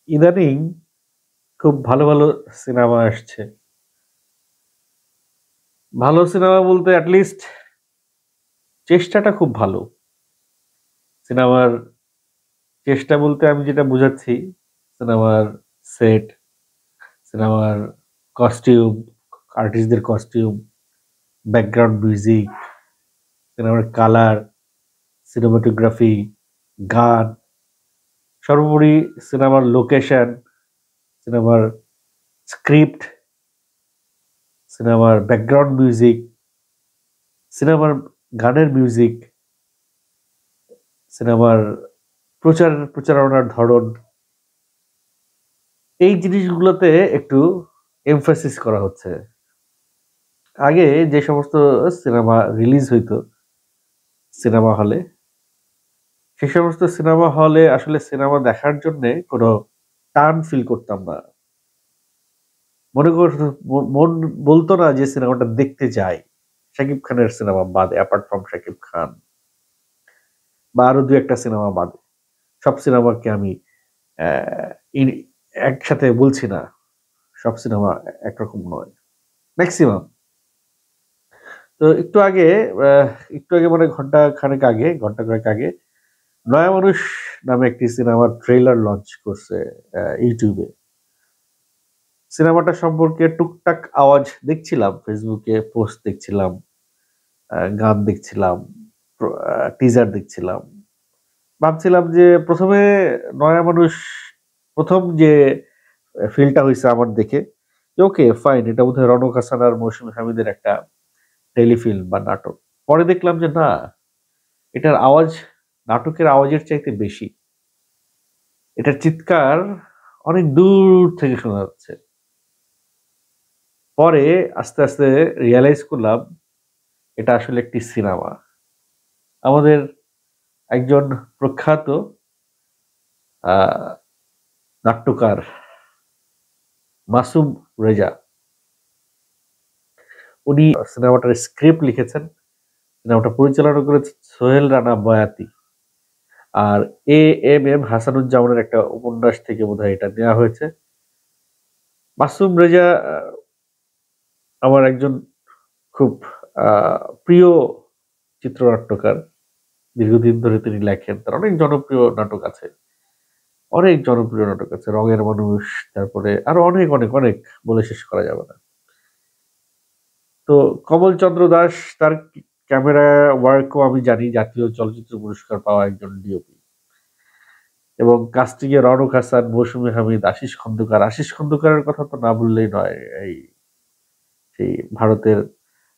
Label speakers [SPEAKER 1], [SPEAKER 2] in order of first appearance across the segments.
[SPEAKER 1] ইদানিং খুব ভালো, ভালো সিনেমা আসছে। ভালো সিনেমা বলতে এট লিস্ট চেষ্টাটা খুব ভালো। সিনেমার চেষ্টা বলতে আমি যেটা বুঝাচ্ছি, সিনেমার সেট, সিনেমার কস্টিউম, আর্টিস্টদের কস্টিউম, ব্যাকগ্রাউন্ড মিউজিক, সিনেমার কালার, সিনেমাটোগ্রাফি, গান, সর্বোপরি সিনেমার লোকেশন, সিনেমার স্ক্রিপ্ট, সিনেমার ব্যাকগ্রাউন্ড মিউজিক, সিনেমার গানের মিউজিক, সিনেমার প্রচারণার ধরন, এই জিনিসগুলোতে একটু এমফাসিস করা হচ্ছে। আগে যে সমস্ত সিনেমা রিলিজ হইতো সিনেমা হলে, সে সমস্ত সিনেমা হলে আসলে সিনেমা দেখার জন্যে কোনো টান ফিল করতাম না। মনে কর মন বলতো না যে সিনেমাটা দেখতে যাই। শাকিব খানের সিনেমা বাদে, অ্যাপার্ট ফ্রম শাকিব খান বা আরো ২-১ টা সিনেমা বাদে। সব সিনেমাকে আমি অ্যা ই একসাথে বলছি না। সব সিনেমা একরকম নয়। মেক্সিমাম। তো একটু আগে মানে ঘন্টা কয়েক আগে 'নয়া মানুষ' নামে একটি সিনেমার ট্রেইলার লঞ্চ করছে YouTube এ। সিনেমাটা সম্পর্কে টুকটাক আওয়াজ দেখছিলাম, Facebook এ পোস্ট দেখছিলাম, গান দেখছিলাম, টিজার দেখছিলাম। ভাবছিলাম যে ১ম এ 'নয়া মানুষ' ১ম যে ফিলটা হইছে আমার দেখে যে ওকে ফাইন, এটা বোধহয় রওনক হাসান আর মৌসুমী হামিদের একটা টেলিফিল্ম বা নাটক। পরে দেখলাম যে না, এটার আওয়াজ নাটকের আওয়াজের চাইতে বেশি। এটার চিৎকার অনেক দূর থেকে শোনা যাচ্ছে। পরে আস্তে আস্তে রিয়ালাইজ করলাম এটা আসলে একটি সিনেমা। আমাদের একজন প্রখ্যাত আ নাট্যকার মাসুম রেজা, উনি সিনেমাটার স্ক্রিপ্ট লিখেছেন। সিনেমাটা পরিচালনা করেছেন সোহেল রানা বয়াতি। আর এ.এম.এম হাসানুজ্জামানের একটা উপন্যাস থেকে বোধহয় এটা নেয়া হয়েছে। মাসুম রেজা আমার একজন খুব আ প্রিয় চিত্রনাট্যকার। দীর্ঘদিন ধরে তিনি লেখেন। তার অনেক জনপ্রিয় নাটক আছে। অনেক জনপ্রিয় নাটক আছে। 'রঙের মানুষ', তারপরে আরো অনেক বলে শেষ করা যাবে না। তো কমলচন্দ্র দাস, তার ক্যামেরা ওয়ার্কও আমি জানি, জাতীয় চলচ্চিত্র পুরস্কার পাওয়া একজন ডিওপি। এবং কাস্টিং এ রওনক হাসান, মৌসুমী হামিদ, আশীষ খন্দকার। আশীষ খন্দকারের কথা তো না বললেই নয়। এই সেই ভারতের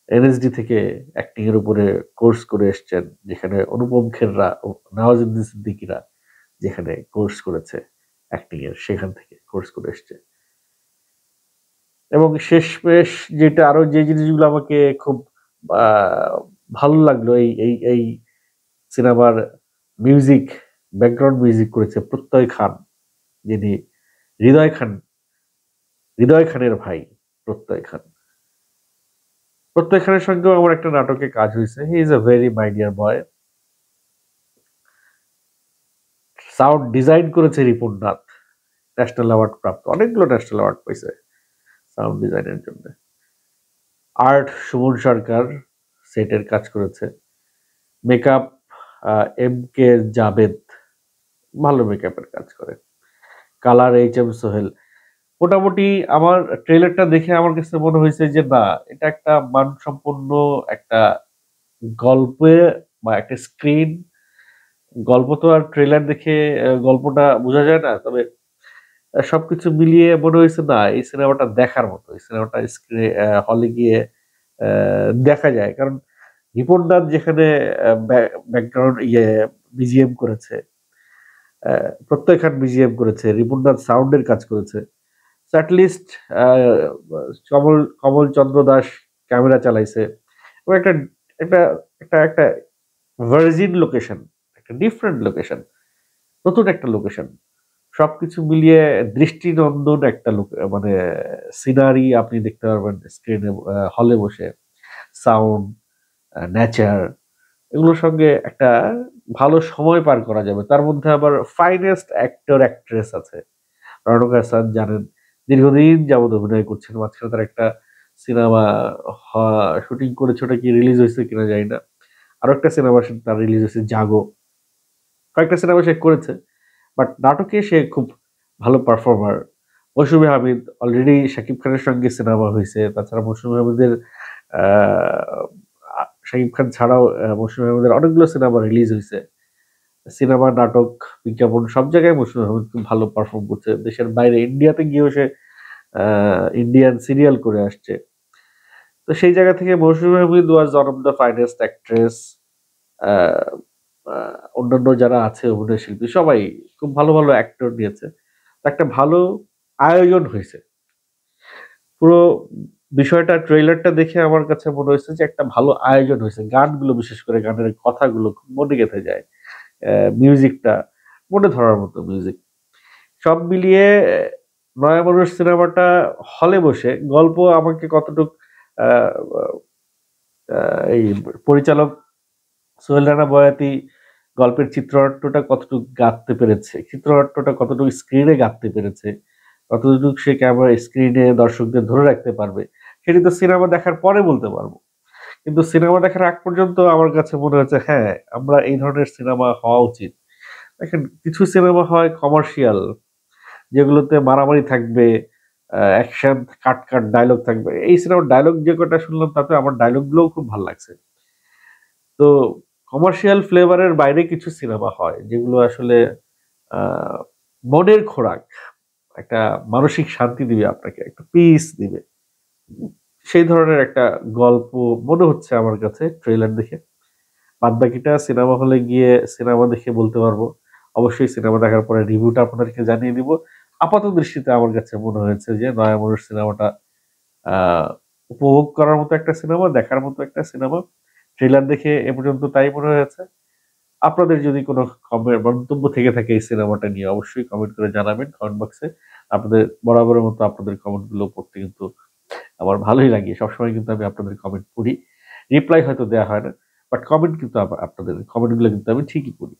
[SPEAKER 1] এনএসডি থেকে অ্যাক্টিং এর উপরে কোর্স করে এসছেন। যেখানে অনুপম খেররা ও নওয়াজুদ্দিন সিদ্দিকীরা যেখানে কোর্স করেছে অ্যাক্টিং এর, সেখান থেকে কোর্স করে এসছে। এবং শেষমেশ যেটা আরো যে জিনিসগুলো আমাকে খুব আ ভালো লাগলো এই সিনেমার মিউজিক, ব্যাকগ্রাউন্ড মিউজিক করেছে প্রত্যয় খান, যিনি হৃদয় খান, হৃদয় খানের ভাই প্রত্যয় খান। প্রত্যয় খানের সঙ্গেও আমার একটা নাটকে কাজ হইছে। He is a very my dear boy. Sound design করেছে রিপন নাথ। ন্যাশনাল অ্যাওয়ার্ড প্রাপ্ত। অনেকগুলো ন্যাশনাল অ্যাওয়ার্ড পাইছে সাউন্ড ডিজাইনের জন্য। আর্ট সুমন সরকার সেটের কাজ করেছে। Makeup A M K Jabed ভালো মেকআপের কাজ করে। Colour H M Sohel. মোটামুটি আমার ট্রেলারটা দেখে আমার কাছে মনে হইছে যে না, এটা একটা মানসম্পন্ন একটা গল্পে বা একটা স্ক্রিন। গল্প তো আর ট্রেলার দেখে গল্পটা বোঝা যায় না। তবে সবকিছু মিলিয়ে মনে হইছে না, এই সিনেমাটা দেখার মতো। এই সিনেমাটা হলে গিয়ে অ্যা দেখা যায়। কারণ রিপন নাথ যেখানে ব্যাকগ্রাউন্ড বিজিএম করেছে, অ্যা প্রত্যয় খান বিজিএম করেছে, রিপন নাথ সাউন্ড এর কাজ করেছে। So at least a Kamal Chandra Das camera চালাইছে। এবং একটা একটা ভার্জিন লোকেশন, একটা ডিফারেন্ট লোকেশন, নতুন একটা লোকেশন। সবকিছু মিলিয়ে দৃষ্টিনন্দন একটা মানে সিনারি আপনি দেখতে পারবেন স্ক্রিনে, হলে বসে। সাউন্ড, নেচার, এগুলোর সঙ্গে একটা ভালো সময় পার করা যাবে। তার মধ্যে আবার ফাইনেস্ট অ্যাক্টর অ্যাক্ট্রেস আছে। রণক হাসান জানেন দীর্ঘদিন যাবত অভিনয় করছেন। মাঝখানে তার একটা সিনেমা শুটিং করেছে, ওটা কি রিলিজ হয়েছে কিনা জানি না। আরো একটা সিনেমা তার রিলিজ হয়েছে জাগো। কয়েকটা সিনেমা সে করেছে, বাট নাটকে সে খুব ভালো পারফর্মার। মৌসুমী হামিদ অলরেডি শাকিব খানের সঙ্গে সিনেমা হয়েছে। তাছাড়া মৌসুমী হামিদের শাকিব খান ছাড়াও মৌসুমী হামিদের অনেকগুলো সিনেমা রিলিজ হয়েছে। সিনেমা, নাটক, বিজ্ঞাপন সব জায়গায় মৌসুমী হামিদ খুব ভালো পারফর্ম করছে। দেশের বাইরে ইন্ডিয়াতে গিয়েও সে ইন্ডিয়ান সিরিয়াল করে আসছে। তো সেই জায়গা থেকে Moushumi Hamid was one of the finest actress. অন্যান্য যারা আছে অভিনয় শিল্পী সবাই খুব ভালো ভালো অ্যাক্টর নিয়েছে। একটা ভালো আয়োজন হয়েছে। পুরো বিষয়টা ট্রেইলারটা দেখে আমার কাছে মনে হয়েছে যে একটা ভালো আয়োজন হয়েছে। গানগুলো, বিশেষ করে গানের কথাগুলো খুব মনে গেঁথে যায়। মিউজিকটা মনে ধরার মতো মিউজিক। সব মিলিয়ে নয়া মানুষ সিনেমাটা হলে বসে গল্প আমাকে কতটুক এই পরিচালক সোহেল রানা বয়াতি গল্পের চিত্রনাট্যটা কতটুকু গাঁথতে পেরেছে, চিত্রনাট্যটা কতটুকু স্ক্রিনে গাঁথতে পেরেছে, কতটুকু সে ক্যামেরা স্ক্রিনে দর্শকদের ধরে রাখতে পারবে, সেটি তো সিনেমা দেখার পরে বলতে পারবো। কিন্তু সিনেমা দেখার আগ পর্যন্ত আমার কাছে মনে হচ্ছে হ্যাঁ, আমরা এই ধরনের সিনেমা হওয়া উচিত। দেখেন, কিছু সিনেমা হয় কমার্শিয়াল, যেগুলোতে মারামারি থাকবে, অ্যাকশন, কাট কাট ডায়লগ থাকবে। এই সিনেমার ডায়লগ যে কটা শুনলাম তাতে আমার ডায়লগগুলোও খুব ভালো লাগছে। তো কমার্শিয়াল ফ্লেভারের বাইরে কিছু সিনেমা হয় যেগুলো আসলে মনের খোরাক, একটা মানসিক শান্তি দিবে আপনাকে, একটা পিস দিবে। সেই ধরনের একটা গল্প মনে হচ্ছে আমার কাছে ট্রেলার দেখে। বাদবাকিটা সিনেমা হলে গিয়ে সিনেমা দেখে বলতে পারবো। অবশ্যই সিনেমা দেখার পরে রিভিউটা আপনাদেরকে জানিয়ে দিব। আপাত দৃষ্টিতে আমার কাছে মনে হয়েছে যে নয়া মানুষ সিনেমাটা আহ উপভোগ করার মতো একটা সিনেমা, দেখার মতো একটা সিনেমা। ট্রেলার দেখে এ পর্যন্ত তাই মনে হয়েছে। আপনাদের যদি কোনো মন্তব্য থেকে থাকে এই সিনেমাটা নিয়ে, অবশ্যই কমেন্ট করে জানাবেন কমেন্ট বক্সে। আপনাদের বরাবরের মতো আপনাদের কমেন্ট গুলো পড়তে কিন্তু আমার ভালোই লাগে। সবসময় কিন্তু আমি আপনাদের কমেন্ট পড়ি। রিপ্লাই হয়তো দেওয়া হয় না, বাট কমেন্ট কিন্তু আপনাদের কমেন্ট গুলো কিন্তু আমি ঠিকই পড়ি।